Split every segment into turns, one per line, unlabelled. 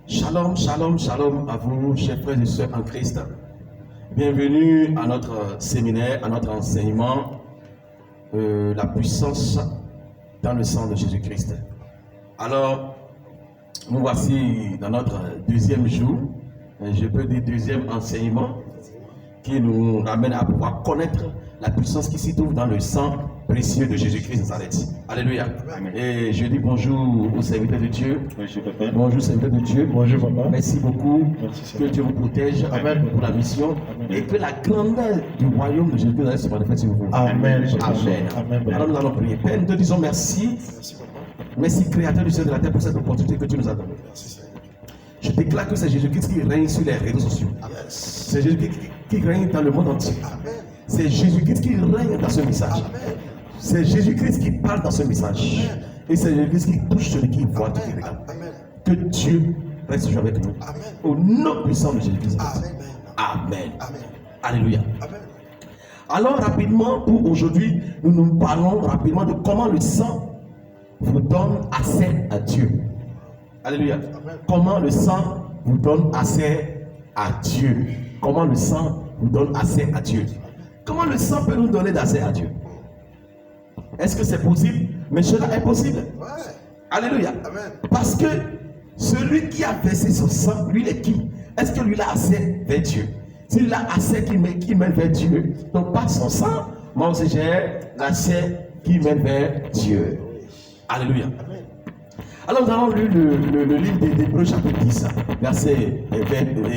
Shalom, shalom, shalom à vous, chers frères et sœurs en Christ. Bienvenue à notre séminaire, à notre enseignement, la puissance dans le sang de Jésus-Christ. Alors, nous voici dans notre deuxième jour, je peux dire deuxième enseignement, qui nous ramène à pouvoir connaître la puissance qui s'y trouve dans le sang précieux de Jésus-Christ de Nazareth. Alléluia. Amen. Et je dis bonjour aux serviteurs de Dieu.
Bonjour papa.
Bonjour serviteurs de Dieu.
Bonjour papa.
Merci beaucoup.
Merci,
que Dieu vous protège. Amen. Pour la mission. Amen. Et que la grandeur du royaume de Jésus-Christ se manifeste sur vous.
Amen.
Amen.
Amen.
Alors nous allons prier. Père, nous te disons merci.
Merci papa.
Merci Créateur du ciel et de la terre pour cette opportunité que tu nous as donnée.
Merci Seigneur.
Je déclare que c'est Jésus-Christ qui règne sur les réseaux sociaux. C'est Jésus-Christ qui règne dans le monde entier. Amen. C'est Jésus-Christ qui règne dans ce message. Amen. C'est Jésus-Christ qui parle dans ce message. Amen. Et c'est Jésus-Christ qui touche celui qui voit, qui regarde. Que Dieu reste toujours avec nous. Amen. Au nom puissant de Jésus-Christ. Amen. Amen. Amen. Alléluia. Amen. Alors rapidement, pour aujourd'hui, nous parlons rapidement de comment le sang vous donne accès à Dieu. Alléluia. Amen. Comment le sang vous donne accès à Dieu. Comment le sang vous donne accès à Dieu. Comment le sang peut nous donner d'accès à Dieu? Est-ce que c'est possible? Mais cela est possible. Ouais. Alléluia. Amen. Parce que celui qui a versé son sang, lui il est qui? Est-ce que lui a accès vers Dieu? S'il a accès qui mène vers Dieu, donc par son sang, moi aussi j'ai l'accès qui mène vers Dieu. Alléluia. Amen. Alors nous allons lire le livre d'Hébreux chapitre 10, versets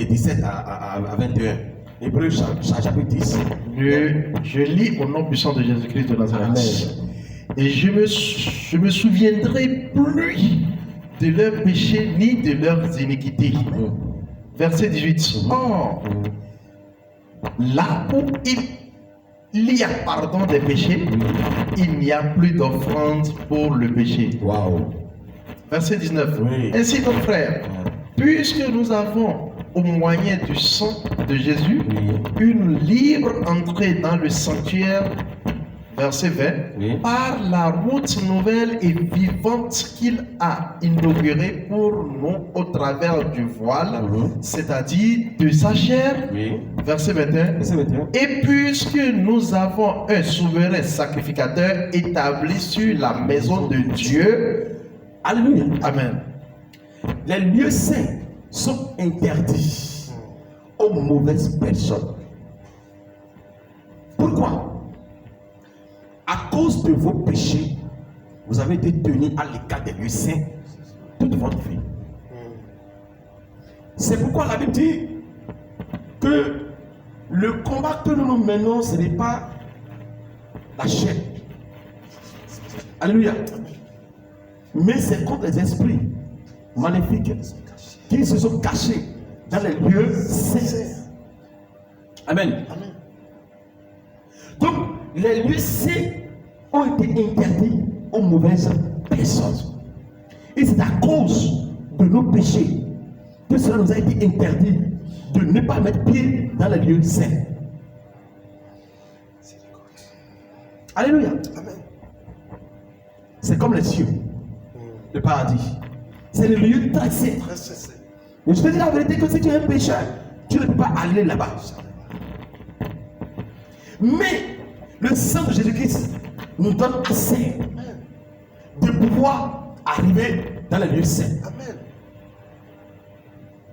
17 à 21. Hébreux chapitre 10.
Je lis au nom puissant de Jésus-Christ de Nazareth. Amen. Et je me souviendrai plus de leurs péchés ni de leurs iniquités. Verset 18. Or, là où il y a pardon des péchés, il n'y a plus d'offrande pour le péché.
Wow.
Verset 19.
Oui.
Ainsi donc frères, puisque nous avons au moyen du sang de Jésus une libre entrée dans le sanctuaire, verset 20, par la route nouvelle et vivante qu'il a inaugurée pour nous au travers du voile, c'est-à-dire de sa chair, verset 21. Et puisque nous avons un souverain sacrificateur établi sur la maison de Dieu,
alléluia.
Amen.
Les lieux saints sont interdits aux mauvaises personnes. Pourquoi? À cause de vos péchés, vous avez été tenus à l'écart des lieux saints toute votre vie. C'est pourquoi la Bible dit que le combat que nous menons, ce n'est pas la chair. Alléluia. Mais c'est contre les esprits maléfiques qui se sont cachés dans les lieux saints. Amen. Amen. Donc, les lieux saints ont été interdits aux mauvaises personnes. Et c'est à cause de nos péchés que cela nous a été interdit de ne pas mettre pied dans les lieux saints. Alléluia. Amen. C'est comme les cieux, le paradis. C'est le lieu très saint. Mais je te dis la vérité que si tu es un pécheur, tu ne peux pas aller là-bas. Mais le sang de Jésus-Christ nous donne accès de pouvoir arriver dans les lieux saints. Amen.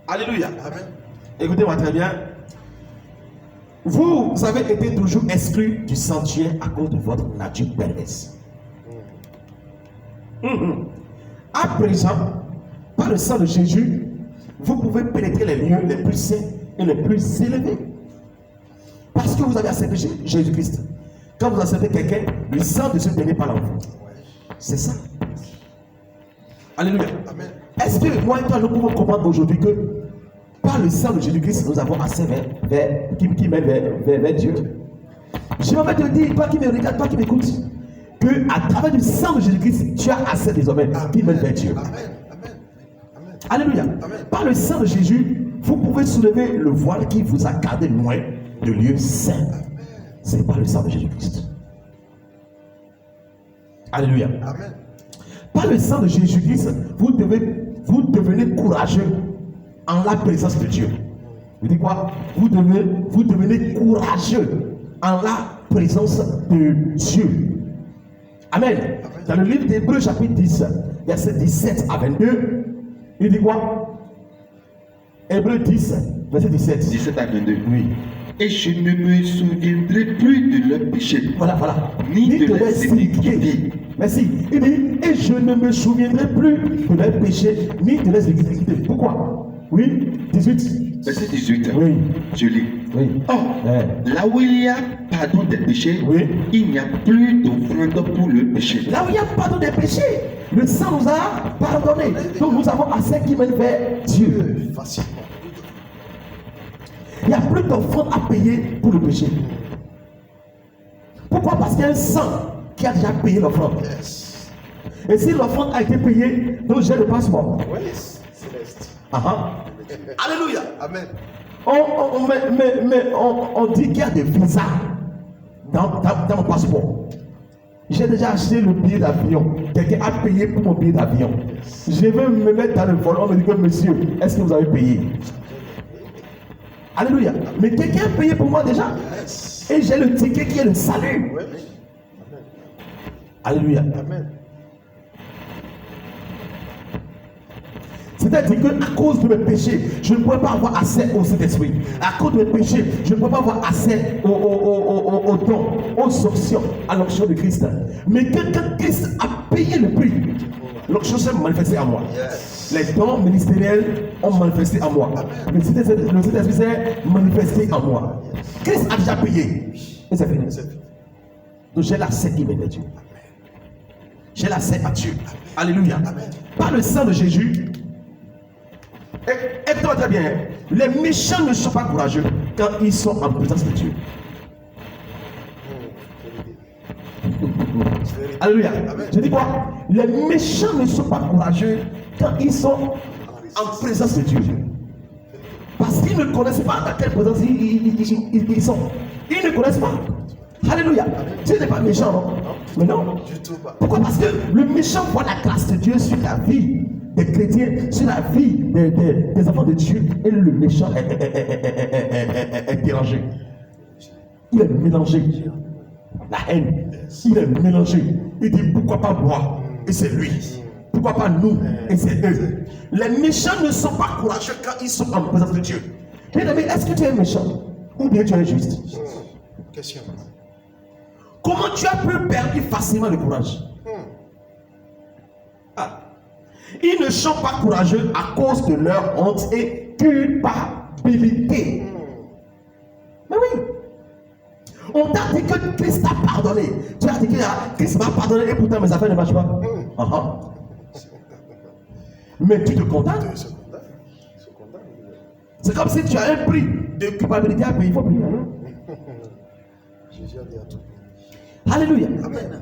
Alléluia. Amen. Écoutez-moi très bien. Vous avez été toujours exclus du sanctuaire à cause de votre nature perverse. À présent, par le sang de Jésus, vous pouvez pénétrer les lieux les plus saints et les plus élevés. Parce que vous avez accepté Jésus-Christ. Quand vous acceptez quelqu'un, le sang de Jésus n'est pas là en vous. C'est ça. Alléluia. Amen. Est-ce que moi et toi, nous pouvons comprendre aujourd'hui que par le sang de Jésus-Christ, nous avons accès qui mène vers Dieu? Je vais te dire, toi qui me regardes, toi qui m'écoutes, que à travers le sang de Jésus-Christ, tu as accès désormais qui mène vers Dieu. Amen. Amen. Alléluia. Amen. Par le sang de Jésus, vous pouvez soulever le voile qui vous a gardé loin de lieu saint. C'est par le sang de Jésus-Christ. Alléluia. Amen. Par le sang de Jésus-Christ, vous devenez courageux en la présence de Dieu. Vous dites quoi? Vous devenez courageux en la présence de Dieu. Amen. Dans le livre d'Hébreux chapitre 10, verset 17 à 22, il dit quoi? Hébreux 10, verset 17.
17 à 22.
Oui.
Et je ne me souviendrai plus de leur péché.
Voilà.
Ni de leurs iniquités.
Merci. Il dit, et je ne me souviendrai plus de leurs péchés, ni de leurs iniquités. Pourquoi? Oui, 18.
Verset 18.
Oui.
Je lis.
Oui.
Or, là où il y a pardon des péchés,
oui,
il n'y a plus d'offrande pour le péché.
Là où il y a pardon des péchés, le sang nous a pardonné. Donc nous avons assez qui mène vers Dieu.
Facilement.
Il n'y a plus d'offrande à payer pour le péché. Pourquoi? Parce qu'il y a un sang qui a déjà payé l'offrande.
Yes.
Et si l'offrande a été payée, donc j'ai le passeport.
Oui, céleste.
Alléluia.
Amen.
On dit qu'il y a des visas dans mon passeport. J'ai déjà acheté le billet d'avion. Quelqu'un a payé pour mon billet d'avion. Je veux me mettre dans le vol. On me dit que monsieur, est-ce que vous avez payé? Alléluia. Mais quelqu'un a payé pour moi déjà.
Yes.
Et j'ai le ticket qui est le salut.
Oui.
Alléluia.
Amen.
C'est-à-dire qu'à cause de mes péchés, je ne pourrais pas avoir accès au Saint-Esprit. À cause de mes péchés, je ne peux pas avoir accès au don, aux options, à l'onction de Christ. Mais quand Christ a payé le prix, l'onction s'est manifestée à moi.
Yes.
Les dons ministériels ont manifesté à moi. Le Saint-Esprit s'est manifesté à moi. Christ a déjà payé. Et c'est fini. Donc j'ai l'accès qui m'est de Dieu. J'ai l'accès à Dieu. Alléluia. Par le sang de Jésus. Écoutez-moi très bien. Les méchants ne sont pas courageux quand ils sont en présence de Dieu. Alléluia. Je dis quoi? Les méchants ne sont pas courageux quand ils sont en présence de Dieu. Parce qu'ils ne connaissent pas dans quelle présence ils sont. Ils ne connaissent pas. Alléluia. Dieu n'est pas méchant, non? Mais non.
Du tout pas.
Pourquoi? Parce que le méchant voit la grâce de Dieu sur la vie des chrétiens, sur la vie des enfants de Dieu. Et le méchant est dérangé. Il est mélangé. La haine, il est mélangé. Il dit pourquoi pas moi? Et c'est lui. Pourquoi pas nous? Et c'est eux. Les méchants ne sont pas courageux quand ils sont en présence de Dieu. Bien aimé, est-ce que tu es méchant? Ou bien tu es juste?
Question.
Comment tu as pu perdre facilement le courage? Ils ne sont pas courageux à cause de leur honte et culpabilité. Mais oui. On t'a dit que Christ t'a pardonné. Tu as dit que Christ m'a pardonné et pourtant mes affaires ne marchent pas. Mais tu te condamnes. C'est comme si tu as un prix de culpabilité à payer. Il faut payer.
Jésus a dit à tout.
Alléluia.
Amen.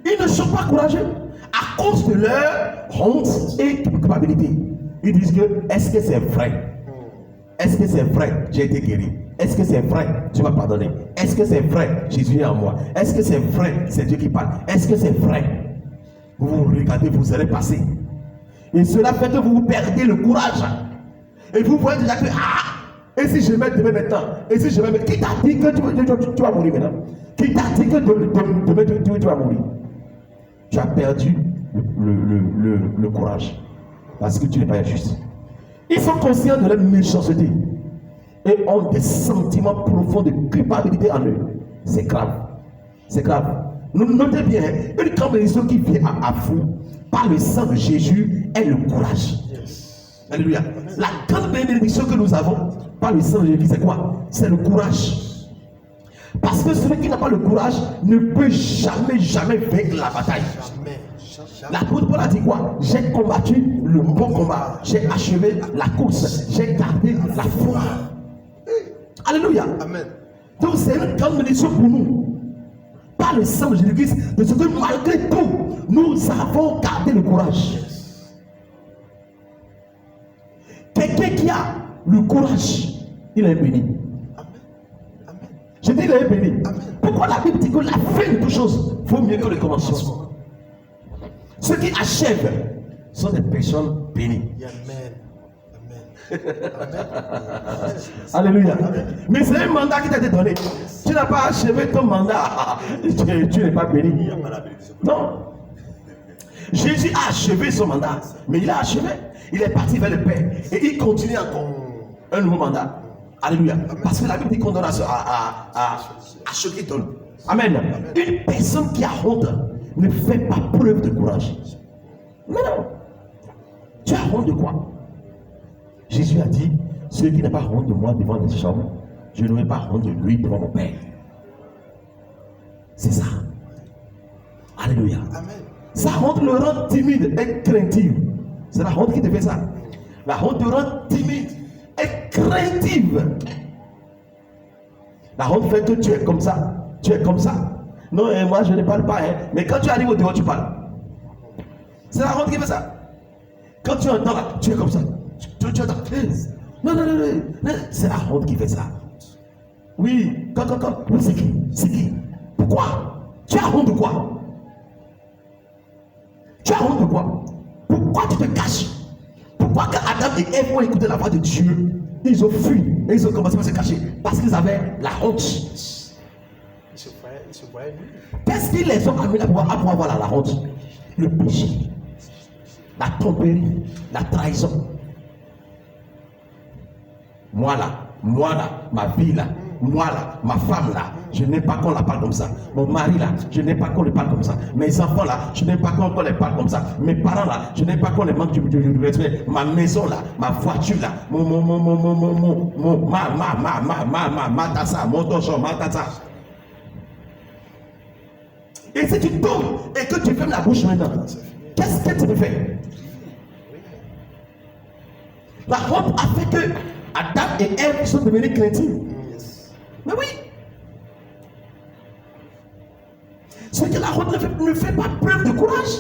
Ils ne sont pas courageux à cause de leur honte et culpabilité. Ils disent que est-ce que c'est vrai? Est-ce que c'est vrai? J'ai été guéri. Est-ce que c'est vrai? Tu m'as pardonné. Est-ce que c'est vrai? Jésus est en moi. Est-ce que c'est vrai? C'est Dieu qui parle. Est-ce que c'est vrai? Vous vous regardez, vous serez passé. Et cela fait que vous perdez le courage. Et vous voyez déjà que et si je mets demain maintenant? Et si je mets qui t'a dit que tu vas mourir maintenant? Qui t'a dit que demain tu vas mourir? Tu as perdu le courage. Parce que tu n'es pas juste. Ils sont conscients de leur méchanceté. Et ont des sentiments profonds de culpabilité en eux. C'est grave. C'est grave. Notez bien, une grande bénédiction qui vient à vous par le sang de Jésus est le courage. Yes. Alléluia. La grande bénédiction que nous avons par le sang de Jésus, c'est quoi? C'est le courage. Parce que celui qui n'a pas le courage ne peut jamais vaincre la bataille. L'apôtre Paul a dit quoi? J'ai combattu le bon combat. J'ai achevé la course. J'ai gardé la foi. Alléluia.
Amen.
Donc c'est une grande bénédiction pour nous. Par le sang de Jésus-Christ, de ce que malgré tout, nous avons gardé le courage. Quelqu'un qui a le courage, il est béni. Je dis il est béni. Pourquoi la Bible dit que la fin de toute chose vaut mieux que le commencement? Ceux qui achèvent sont des personnes bénies.
Amen.
Alléluia. Mais c'est un mandat qui t'a été donné. Tu n'as pas achevé ton mandat. Tu n'es pas béni. Non. Jésus a achevé son mandat. Mais il a achevé. Il est parti vers le Père. Et il continue encore un nouveau mandat. Alléluia. Parce que la Bible dit qu'on donne à ceux qui donnent. Amen. Une personne qui a honte ne fait pas preuve de courage. Mais non. Tu as honte de quoi? Jésus a dit, celui qui n'a pas honte de moi devant les hommes, je n'aurai pas honte de lui devant mon Père. C'est ça. Alléluia. Amen. Sa honte le rend timide et craintive. C'est la honte qui te fait ça. La honte te rend timide et craintive. La honte fait que tu es comme ça. Tu es comme ça. Non, moi je ne parle pas. Mais quand tu arrives au dehors, tu parles. C'est la honte qui fait ça. Quand tu entends là, tu es comme ça. Tu entends. Non. C'est la honte qui fait ça. Oui, quand. Oui, c'est qui? C'est qui? Pourquoi? Tu as honte de quoi? Tu as honte de quoi? Pourquoi tu te caches? Pourquoi quand Adam et Ève ont écouté la voix de Dieu, ils ont fui et ils ont commencé à se cacher? Parce qu'ils avaient la honte.
Ils se voyaient nus.
Qu'est-ce qui les ont amenés à pouvoir avoir la honte? Le péché, la tromperie, la trahison. Moi là, ma vie là, moi là, ma femme là, je n'aime pas qu'on la parle comme ça. Mon mari là, je n'aime pas qu'on le parle comme ça. Mes enfants là, je n'aime pas qu'on les parle comme ça. Mes parents là, je n'aime pas qu'on les manque du respect. Ma maison là, ma voiture là, ma tassa, mon torchon, ma tassa. Et si tu tombes et que tu fermes la bouche maintenant, qu'est-ce que tu peux faire? La honte a fait que Adam et Ève sont devenus craintifs. Mais oui. C'est que la honte ne fait pas preuve de courage.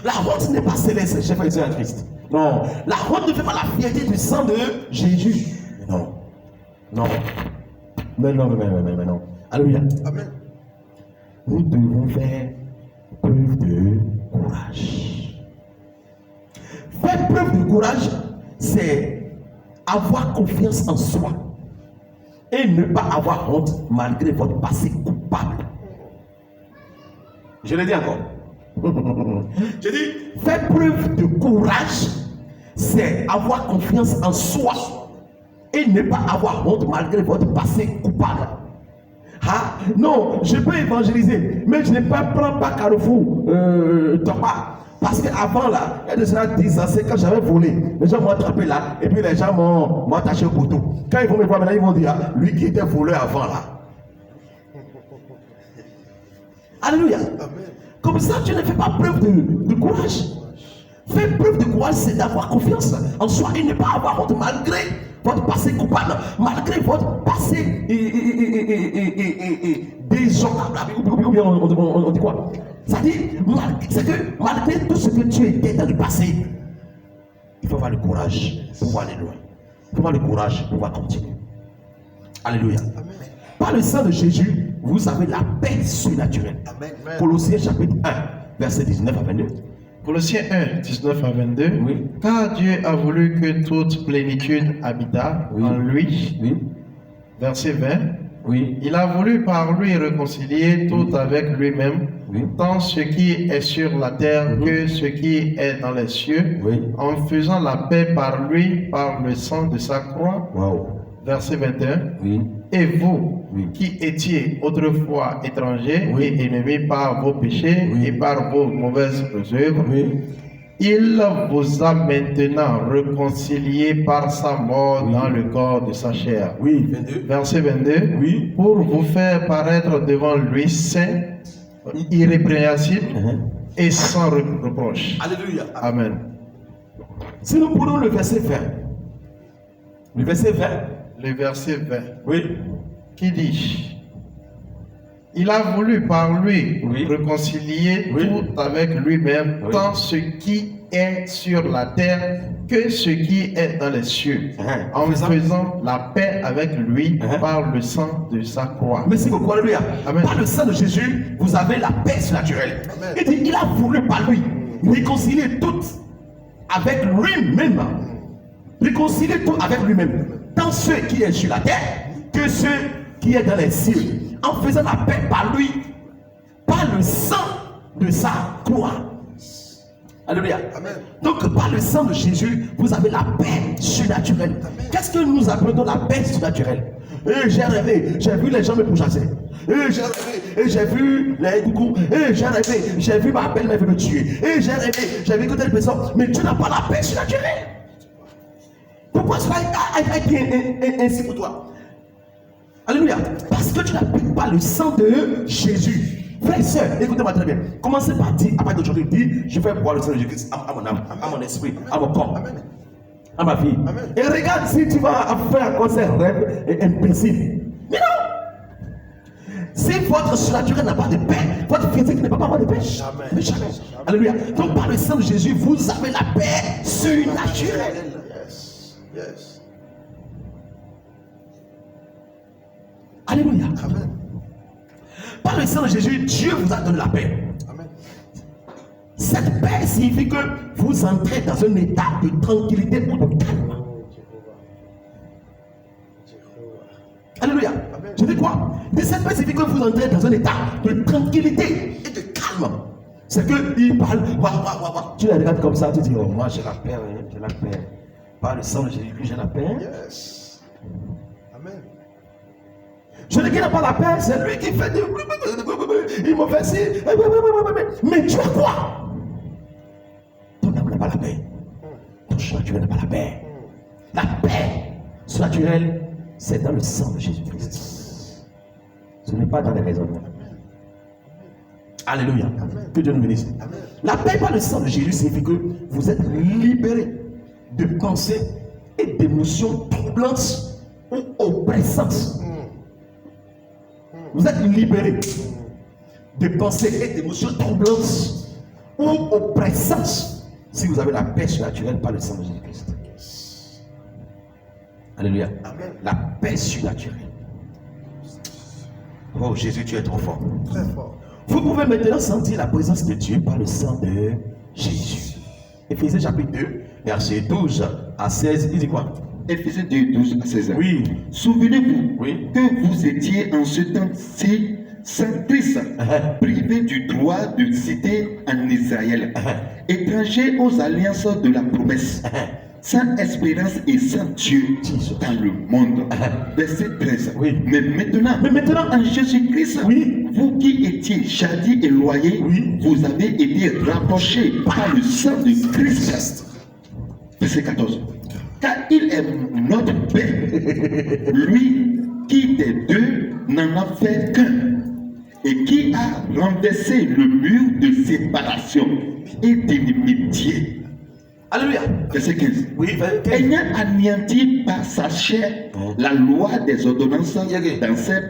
La honte n'est pas céleste, chef et sœur en Christ. Non. La honte ne fait pas la fierté du sang de Jésus. Non. Mais non. Alléluia. Amen. Nous devons faire preuve de courage. Faire preuve de courage, c'est avoir confiance en soi et ne pas avoir honte malgré votre passé coupable. Je le dis encore. Je dis, faire preuve de courage, c'est avoir confiance en soi et ne pas avoir honte malgré votre passé coupable. Ah, non, je peux évangéliser, mais je ne peux pas prendre pas Carrefour, Topa. Parce qu'avant là, il y a déjà 10 ans, c'est quand j'avais volé. Les gens m'ont attrapé là, et puis les gens m'ont attaché au poteau. Quand ils vont me voir maintenant, ils vont dire, lui qui était voleur avant là. Alléluia. Amen. Comme ça, tu ne fais pas preuve de courage. Faire preuve de courage, c'est d'avoir confiance en soi et ne pas avoir honte malgré votre passé coupable, malgré votre passé déshonorable. Ou bien on dit quoi? C'est que malgré tout ce que tu étais dans le passé, il faut avoir le courage pour pouvoir aller loin. Il faut avoir le courage pour pouvoir continuer. Alléluia. Amen. Par le sang de Jésus, vous avez la paix surnaturelle. Amen. Colossiens chapitre 1, verset 19 à 22.
Colossiens 1, 19 à 22.
Oui.
Car Dieu a voulu que toute plénitude habitât en lui.
Oui.
Verset 20.
Oui.
Il a voulu par lui réconcilier tout avec lui-même, tant ce qui est sur la terre que ce qui est dans les cieux, en faisant la paix par lui, par le sang de sa croix.
Wow.
Verset 21. Et vous, qui étiez autrefois étrangers et ennemis par vos péchés et par vos mauvaises œuvres, il vous a maintenant réconciliés par sa mort dans le corps de sa chair.
22.
Verset 22. Pour vous faire paraître devant lui saint, irrépréhensible et sans reproche.
Alléluia.
Amen.
Si nous prenons le verset 20. Le verset 20.
Le verset 20.
Oui.
Qui dit: il a voulu par lui réconcilier tout avec lui-même, tant ce qui est sur la terre que ce qui est dans les cieux, en faisant la paix avec lui par le sang de sa croix.
Merci beaucoup, alléluia. Amen. Par le sang de Jésus, vous avez la paix surnaturelle. Il dit, il a voulu par lui réconcilier tout avec lui-même, réconcilier tout avec lui-même, tant ceux qui est sur la terre que ceux qui est dans les cieux, en faisant la paix par lui, par le sang de sa croix. Alléluia.
Amen.
Donc par le sang de Jésus, vous avez la paix surnaturelle. Qu'est-ce que nous appelons la paix surnaturelle? J'ai rêvé, j'ai vu les gens me pourchasser. J'ai rêvé, j'ai vu les coucous. J'ai rêvé, j'ai vu ma belle-mère me tuer. J'ai rêvé, j'ai vu que telle personne. Mais tu n'as pas la paix surnaturelle. Pourquoi cela a été ainsi pour toi? Alléluia. Parce que tu n'appliques pas le sang de Jésus. Frères et sœurs, écoutez-moi très bien. Commencez par dire, à partir d'aujourd'hui, dis, je vais boire le sang de Jésus à mon âme, à mon esprit, à mon corps, à ma vie.
Amen.
Et regarde si tu vas faire encore ces rêves imbéciles. Mais non! Si votre surnaturel n'a pas de paix, votre physique ne peut pas avoir de paix.
Jamais.
Mais jamais. Alléluia. Donc par le sang de Jésus, vous avez la paix surnaturelle.
Yes. Yes.
Alléluia.
Amen.
Par le sang de Jésus, Dieu vous a donné la paix.
Amen.
Cette paix signifie que vous entrez dans un état de tranquillité ou de calme. Alléluia.
Amen.
Je dis quoi? Mais cette paix signifie que vous entrez dans un état de tranquillité et de calme. C'est qu'il parle, tu les regardes comme ça, tu dis, oh, moi j'ai la paix, hein, j'ai la paix. Par le sang de Jésus, j'ai la paix.
Yes. Amen.
Celui qui n'a pas la paix, c'est lui qui fait des... Il me fait ci. Mais tu as quoi? Ton âme n'a pas la paix. Ton surnaturel n'a pas la paix. La paix surnaturelle, c'est dans le sang de Jésus-Christ. Ce n'est pas dans les raisonnements. Alléluia. Que Dieu nous bénisse. La paix par le sang de Jésus signifie que vous êtes libérés de pensées et d'émotions troublantes ou oppressantes. Vous êtes libérés de pensées et d'émotions troublantes ou oppressantes si vous avez la paix surnaturelle par le sang de Jésus-Christ. Alléluia.
Amen.
La paix surnaturelle. Oh Jésus, tu es trop fort.
Très fort.
Vous pouvez maintenant sentir la présence de Dieu par le sang de Jésus. Éphésiens chapitre 2, verset 12 à 16, il dit quoi?
Éphésiens 2, 12 à 16.
Oui.
Souvenez-vous
Oui.
que vous étiez en ce temps-ci sans Christ, privés du droit de citer en Israël, étrangers aux alliances de la promesse, sans espérance et sans Dieu dans le monde. Verset 13.
Oui.
Mais maintenant, en Jésus-Christ,
Oui.
vous qui étiez jadis éloignés,
Oui.
vous avez été rapprochés par le sang de Christ. Verset 14. Car il est notre paix, lui qui des deux n'en a fait qu'un, et qui a renversé le mur de séparation et d'inimitié.
Alléluia.
Verset 15.
Oui, verset 15.
Ayant anéanti par sa chair la loi des ordonnances dans ses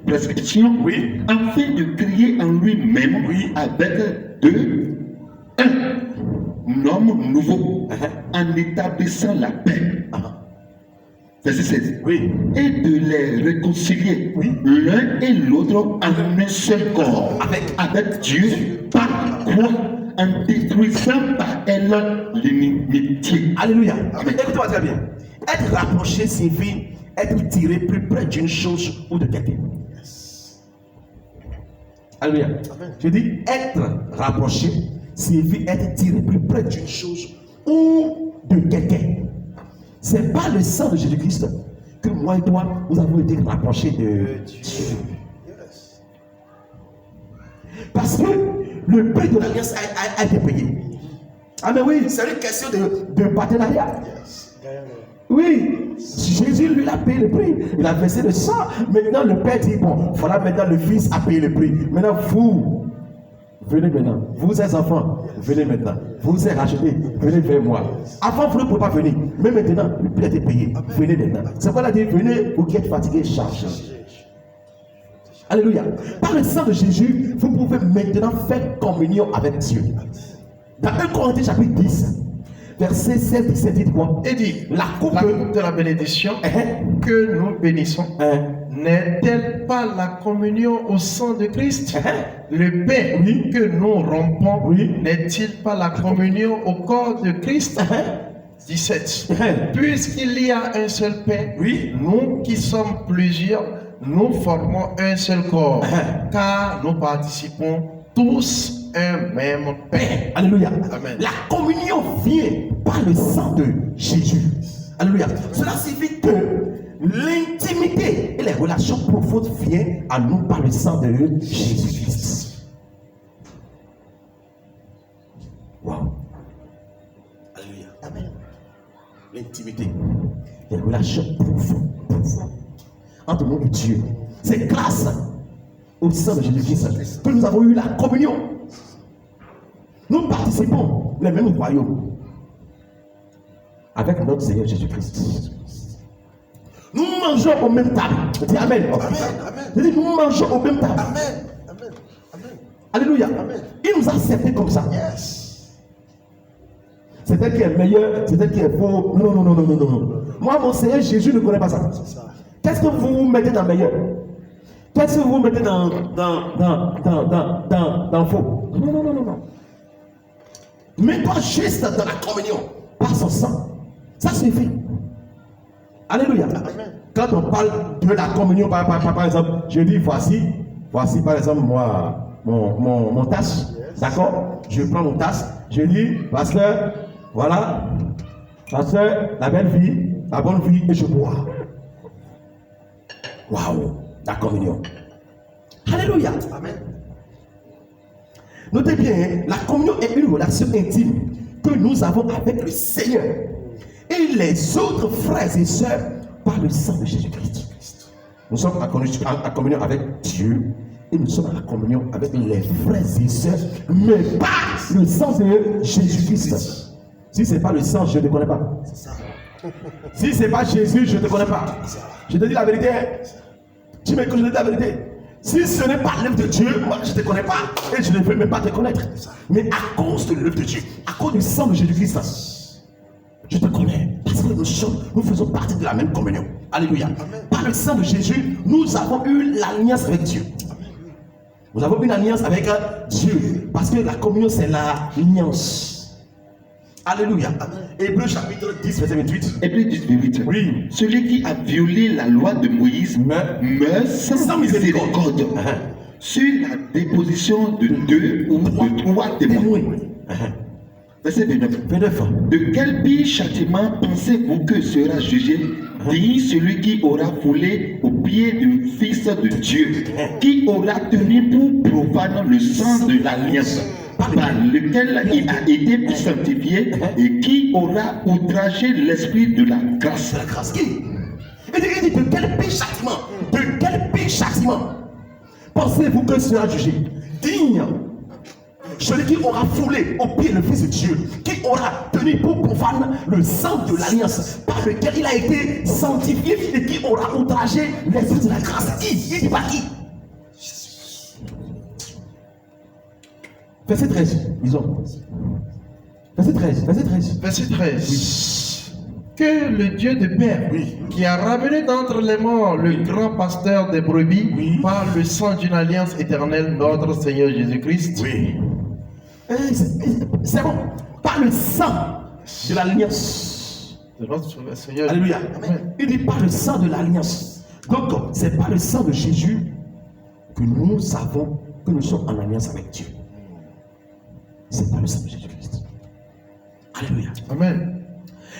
prescriptions,
Oui.
afin de créer en lui-même
Oui.
avec deux, un homme nouveau, en établissant la paix. Verset 16.
Oui.
Et de les réconcilier
Oui.
l'un et l'autre en un seul corps avec Dieu par quoi, en détruisant par elle l'inimitié.
Alléluia. Écoutez-moi très bien. Être rapproché signifie être tiré plus près d'une chose ou de quelqu'un. Alléluia. Je dis être rapproché signifie être tiré plus près d'une chose ou de quelqu'un. C'est par le sang de Jésus-Christ que moi et toi, nous avons été rapprochés de Dieu.
Yes.
Parce que le prix de l'alliance a été payé. Ah mais oui, c'est une question de partenariat.
Yes. Gagnant.
Oui, Jésus lui a payé le prix. Il a versé le sang. Maintenant le Père dit, bon, voilà maintenant le Fils a payé le prix. Maintenant vous, venez maintenant. Vous êtes enfants, venez maintenant. Vous êtes rachetés, venez vers moi. Avant vous ne pouvez pas venir. Mais maintenant, le prix a été payé. Venez maintenant. C'est pourquoi il a dit, venez, vous qui êtes fatigués, chargés. Alléluia. Par le sang de Jésus, vous pouvez maintenant faire communion avec Dieu. Dans 1 Corinthiens chapitre 10, verset 7 17, dit quoi?
Et dit,
La coupe
de la bénédiction que nous bénissons, n'est-elle pas la communion au sang de Christ? Le pain que nous rompons, n'est-il pas la communion au corps de Christ? 17. Puisqu'il y a un seul pain,
Oui.
nous qui sommes plusieurs, nous formons un seul corps, car nous participons tous un même pain.
Alléluia.
Amen.
La communion vient par le sang de Jésus. Alléluia. Cela signifie que l'intimité et les relations profondes viennent à nous par le sang de Jésus-Christ. Wow. Alléluia. Amen. L'intimité, les relations profondes entre nous et Dieu. C'est grâce au sang de Jésus-Christ que nous avons eu la communion. Nous participons les mêmes royaumes avec notre Seigneur Jésus-Christ. Nous mangeons au même table. Dis Amen. Je dis, nous mangeons au même table.
Amen. Amen. Amen.
Alléluia.
Amen.
Il nous a acceptés comme ça.
Yes.
C'est elle qui est meilleur, c'est elle qui est faux. Non. Moi, mon Seigneur Jésus ne connaît pas ça.
C'est ça.
Qu'est-ce que vous mettez dans meilleur? Qu'est-ce que vous mettez dans faux? Non. Mets-toi juste dans la communion, par son sang. Ça suffit. Alléluia.
Amen.
Quand on parle de la communion, par exemple, je dis voici par exemple moi, mon tasse.
Yes.
D'accord? Je prends mon tasse, je dis, pasteur, voilà, pasteur, la belle vie, la bonne vie, et je bois. Waouh, la communion. Alléluia.
Amen.
Notez bien, la communion est une relation intime que nous avons avec le Seigneur et les autres frères et sœurs par le sang de Jésus-Christ. Nous sommes en communion avec Dieu et nous sommes en communion avec les frères et sœurs, mais par le sang de Jésus-Christ. Si ce n'est pas le sang, je ne te connais pas.
C'est ça.
Si ce n'est pas Jésus, je ne te connais pas. Je te dis la vérité. Tu m'écoutes, je te dis la vérité. Si ce n'est pas l'œuvre de Dieu, moi je ne te connais pas et je ne veux même pas te connaître. Mais à cause de l'œuvre de Dieu, à cause du sang de Jésus-Christ, je te connais. Parce que nous faisons partie de la même communion. Alléluia. Par le sang de Jésus, nous avons eu l'alliance avec Dieu. Nous avons une alliance avec Dieu. Parce que la communion, c'est l'alliance. Alléluia. Hébreux chapitre 10, verset 28.
Hébreux 10, verset 28.
Oui.
Celui qui a violé la loi de Moïse meurt sans miséricorde sur la déposition de 2 ou de 3 témoins. Verset 29. De quel pire châtiment pensez-vous que sera jugé dit celui qui aura foulé au pied du Fils de Dieu, qui aura tenu pour profane le sang de l'alliance, par lequel il a été sanctifié, et qui aura outragé l'esprit de la grâce.
La grâce qui? Il dit de quel pire châtiment? De quel pire châtiment pensez-vous que sera jugé? Digne celui qui aura foulé au pied le Fils de Dieu, qui aura tenu pour profane le sang de l'alliance, par lequel il a été sanctifié, et qui aura outragé l'esprit de la grâce. Qui? Il dit pas qui? Verset 13, disons. Verset 13.
Verset 13. Que le Dieu de paix, qui a ramené d'entre les morts le grand pasteur des brebis, par le sang d'une alliance éternelle, notre Seigneur Jésus-Christ.
Oui. C'est bon. Par le sang de l'alliance.
De notre Seigneur.
Alléluia.
Amen.
Il dit par le sang de l'alliance. Donc, c'est par le sang de Jésus que nous savons que nous sommes en alliance avec Dieu. C'est par le sang de Jésus-Christ. Alléluia.
Amen.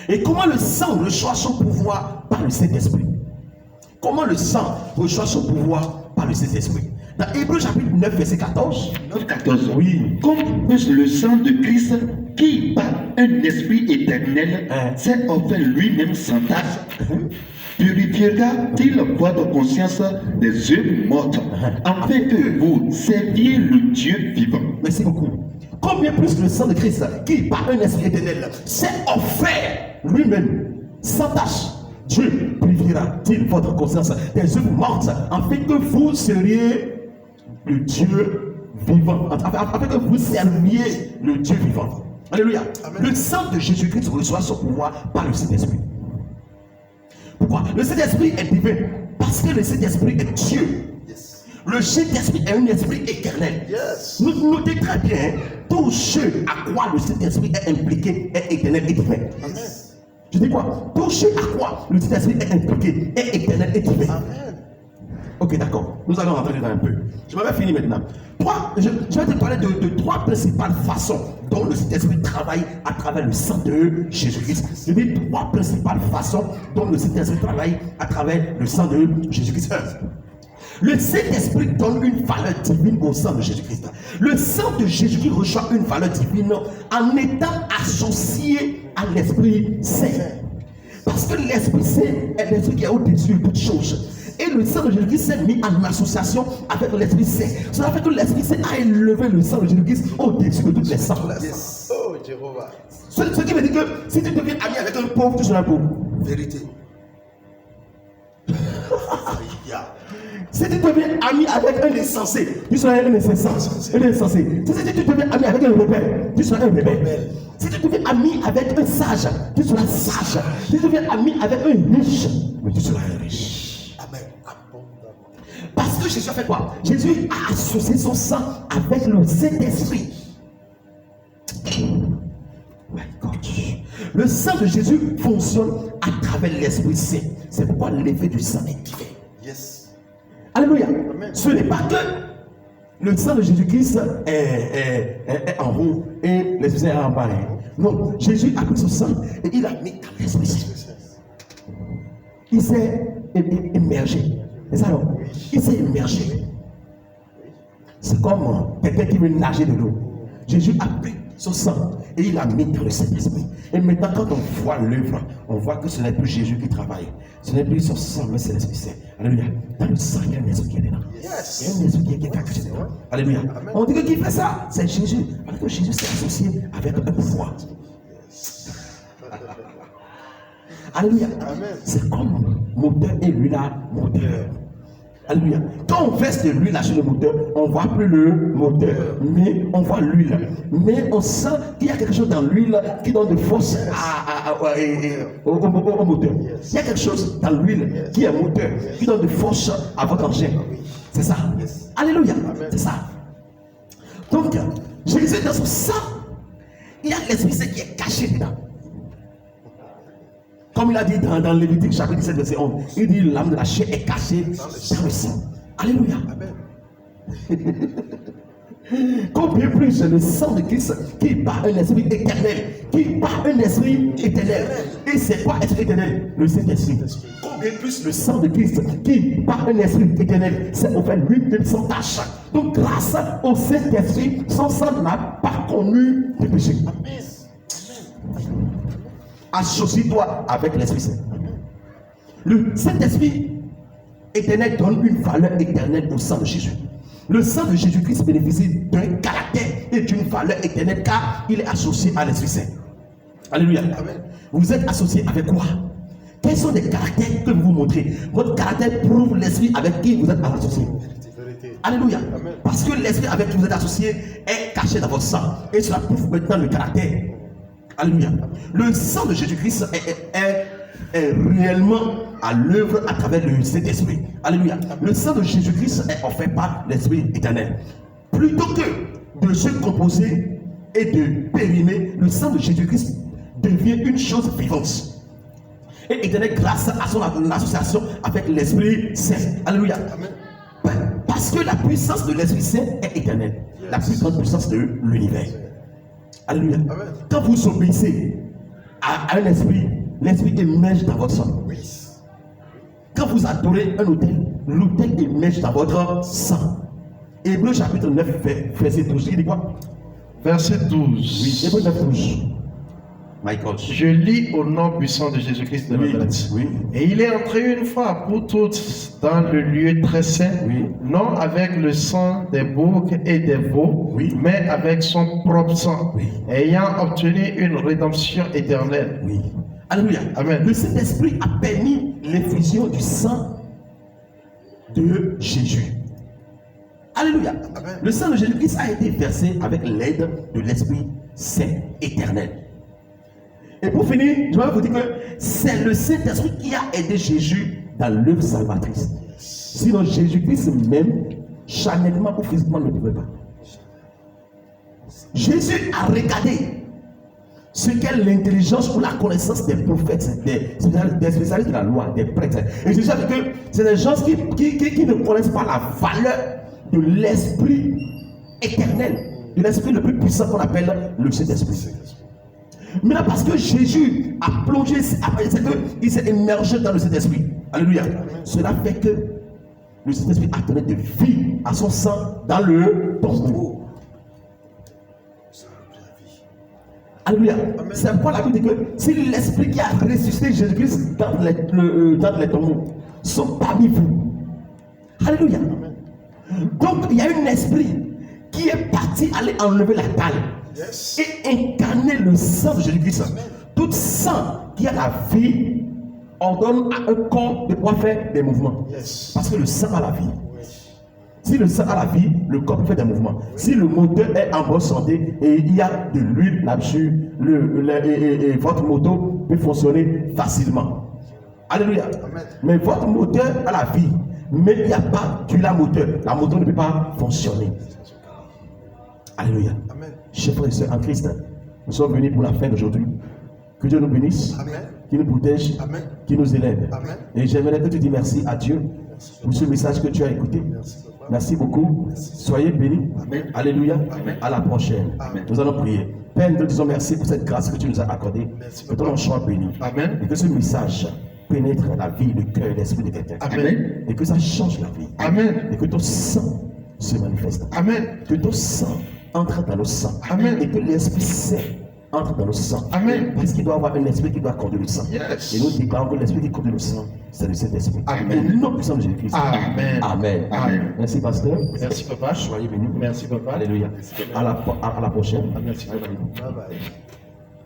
Et comment le sang reçoit son pouvoir par le Saint-Esprit? Comment le sang reçoit son pouvoir par le Saint-Esprit? Dans Hébreux chapitre 9, verset 14.
14.
Oui.
Comme le sang de Christ, qui par un esprit éternel s'est offert lui-même sans tache, purifiera-t-il votre conscience des œuvres mortes, afin que vous serviez le Dieu vivant.
Merci beaucoup. Combien plus le sang de Christ, qui par un esprit éternel s'est offert lui-même sans tache, Dieu purifiera-t-il votre conscience des œuvres mortes, afin que vous seriez le Dieu vivant, afin que vous serviez le Dieu vivant. Alléluia. Amen. Le sang de Jésus-Christ reçoit son pouvoir par le Saint-Esprit. Pourquoi? Le Saint-Esprit est divin, parce que le Saint-Esprit est Dieu. Le Saint-Esprit est un esprit éternel.
Yes.
Nous notez très bien, tout ce à quoi le Saint-Esprit est impliqué est éternel et divin.
Amen.
Je dis quoi? Toucher à quoi le Saint-Esprit est impliqué, est éternel, est divin.
Amen.
Ok, d'accord. Nous allons rentrer dedans un peu. Je vais finir maintenant. Je vais te parler de trois principales façons dont le Saint-Esprit travaille à travers le sang de Jésus-Christ. Je dis trois principales façons dont le Saint-Esprit travaille à travers le sang de Jésus-Christ. Le Saint-Esprit donne une valeur divine au sang de Jésus-Christ. Le sang de Jésus-Christ reçoit une valeur divine en étant associé à l'Esprit Saint. Parce que l'Esprit Saint est l'Esprit qui est au-dessus de toutes choses. Et le sang de Jésus-Christ s'est mis en association avec l'Esprit Saint. Cela fait que l'Esprit Saint a élevé le sang de Jésus-Christ au-dessus de toutes les sangs.
Yes. Oh, Jéhovah.
Ce qui veut dire que si tu deviens ami avec un pauvre, tu seras un pauvre.
Vérité.
Si tu deviens ami avec un insensé, tu seras un insensé. Un insensé. Si tu deviens ami avec un rebelle, tu seras un rebelle. Si tu deviens ami avec un sage, tu seras sage. Si tu deviens ami avec un riche, mais tu seras un riche.
Amen.
Parce que Jésus a fait quoi? Jésus a associé son sang avec le Saint-Esprit. My God. Le sang de Jésus fonctionne à travers l'Esprit Saint. C'est pourquoi l'effet du sang est divin.
Yes.
Alléluia.
Amen.
Ce n'est pas que le sang de Jésus-Christ est en haut et l'Esprit Saint est en bas. Non, Jésus a pris son sang et il l'a mis dans l'Esprit Saint. Il s'est émergé. C'est ça, non? Il s'est immergé. C'est comme quelqu'un qui veut nager de l'eau. Jésus a pris son sang et il l'a mis dans le Saint-Esprit. Et maintenant, quand on voit l'œuvre, on voit que ce n'est plus Jésus qui travaille. Ce n'est plus son sang, mais c'est l'Esprit Saint. Alléluia. Dans le sang, il y a un esprit qui est dedans.
Yes.
Il y a un esprit qui est caché dedans. Alléluia.
Amen.
On dit que qui fait ça? C'est Jésus. Parce que Jésus s'est associé avec un pouvoir. Alléluia.
Amen.
C'est comme moteur et l'huile à moteur. Alléluia. Quand on verse de l'huile sur le moteur, on ne voit plus le moteur, mais on voit l'huile. Mais on sent qu'il y a quelque chose dans l'huile qui donne de force au moteur. Il y a quelque chose dans l'huile qui est moteur, qui donne de force à votre engin. C'est ça. Alléluia. C'est ça. Donc, Jésus dans son sang, il y a l'Esprit Saint qui est caché dedans. Comme il a dit dans Lévitique chapitre 17 verset 11, il dit l'âme de la chair est cachée dans le sang. Alléluia. Combien plus le sang de Christ qui bat un esprit éternel, qui bat un esprit éternel. Et c'est quoi esprit éternel? Le Saint-Esprit. Combien plus le sang de Christ qui bat un esprit éternel, c'est au fait lui de son tâche. Donc grâce au Saint-Esprit, son sang n'a pas connu de péché. Amen. Associe-toi avec l'Esprit Saint. Le Saint-Esprit éternel donne une valeur éternelle au sang de Jésus. Le sang de Jésus-Christ bénéficie d'un caractère et d'une valeur éternelle car il est associé à l'Esprit Saint. Alléluia. Amen. Vous êtes associé avec quoi? Quels sont les caractères que vous montrez? Votre caractère prouve l'Esprit avec qui vous êtes associé. Alléluia. Amen. Parce que l'Esprit avec qui vous êtes associé est caché dans votre sang. Et cela prouve maintenant le caractère. Alléluia. Le sang de Jésus-Christ est réellement à l'œuvre à travers le Saint-Esprit. Alléluia. Le sang de Jésus-Christ est offert par l'Esprit éternel. Plutôt que de se composer et de périmer, le sang de Jésus-Christ devient une chose vivante et éternelle grâce à son association avec l'Esprit Saint. Alléluia. Parce que la puissance de l'Esprit Saint est éternelle. La plus grande puissance de l'univers. Alléluia. Amen. Quand vous obéissez à un esprit, l'esprit émerge dans votre sang. Oui. Quand vous adorez un autel, l'autel émerge dans votre sang. Hébreu chapitre 9, verset 12. Il dit quoi?
Verset 12.
Oui, Hébreu 9, 12. My God.
Je lis au nom puissant de Jésus-Christ de Nazareth.
Oui.
Et il est entré une fois pour toutes dans le lieu très saint,
oui,
non avec le sang des boucs et des veaux,
oui,
mais avec son propre sang,
oui,
ayant obtenu une rédemption éternelle.
Oui. Alléluia.
Amen.
Le Saint-Esprit a permis l'effusion du sang de Jésus. Alléluia. Amen. Le sang de Jésus-Christ a été versé avec l'aide de l'Esprit Saint éternel. Et pour finir, je vais vous dire que c'est le Saint-Esprit qui a aidé Jésus dans l'œuvre salvatrice. Sinon, Jésus-Christ même, charnellement ou physiquement, ne pouvait pas. Jésus a regardé ce qu'est l'intelligence ou la connaissance des prophètes, des spécialistes de la loi, des prêtres. Et je dis que c'est des gens qui ne connaissent pas la valeur de l'esprit éternel, de l'esprit le plus puissant qu'on appelle le Saint-Esprit. Maintenant, parce que Jésus a plongé, il s'est immergé dans le Saint-Esprit. Alléluia. Cela fait que le Saint-Esprit a donné de vie à son sang dans le tombeau. Alléluia. C'est pourquoi la Bible dit que si l'Esprit qui a ressuscité Jésus-Christ dans les tombeaux sont parmi vous. Alléluia. Donc il y a un esprit qui est parti aller enlever la dalle et incarner le sang de Jésus-Christ. Tout sang qui a la vie ordonne à un corps de pouvoir faire des mouvements. Parce que le sang a la vie. Si le sang a la vie, le corps peut faire des mouvements. Si le moteur est en bonne santé et il y a de l'huile là-dessus, votre moto peut fonctionner facilement. Alléluia. Mais votre moteur a la vie, mais il n'y a pas d'huile à moteur. La moto ne peut pas fonctionner. Alléluia. Chers frères et sœurs en Christ, nous sommes venus pour la fin d'aujourd'hui. Que Dieu nous bénisse, qu'il nous protège, qu'il nous élève. Et j'aimerais que tu dis merci à Dieu pour ce message que tu as écouté. Merci beaucoup. Soyez bénis. Alléluia. À la prochaine. Nous allons prier. Père, nous te disons merci pour cette grâce que tu nous as accordée. Que ton nom soit béni. Et que ce message pénètre la vie, le cœur et l'esprit de quelqu'un. Et que ça change la vie. Et que ton sang se manifeste. Que ton sang entre dans le sang. Et que l'Esprit Saint entre dans le sang. Parce qu'il doit y avoir un esprit qui doit conduire le sang. Et nous déclarons que l'esprit qui conduit le sang, c'est le Saint-Esprit. Au nom puissant de Jésus-Christ. Amen. Merci, pasteur.
Merci, papa.
Soyez bénis.
Merci, papa.
Alléluia. À la prochaine.
Merci, papa.
Bye bye.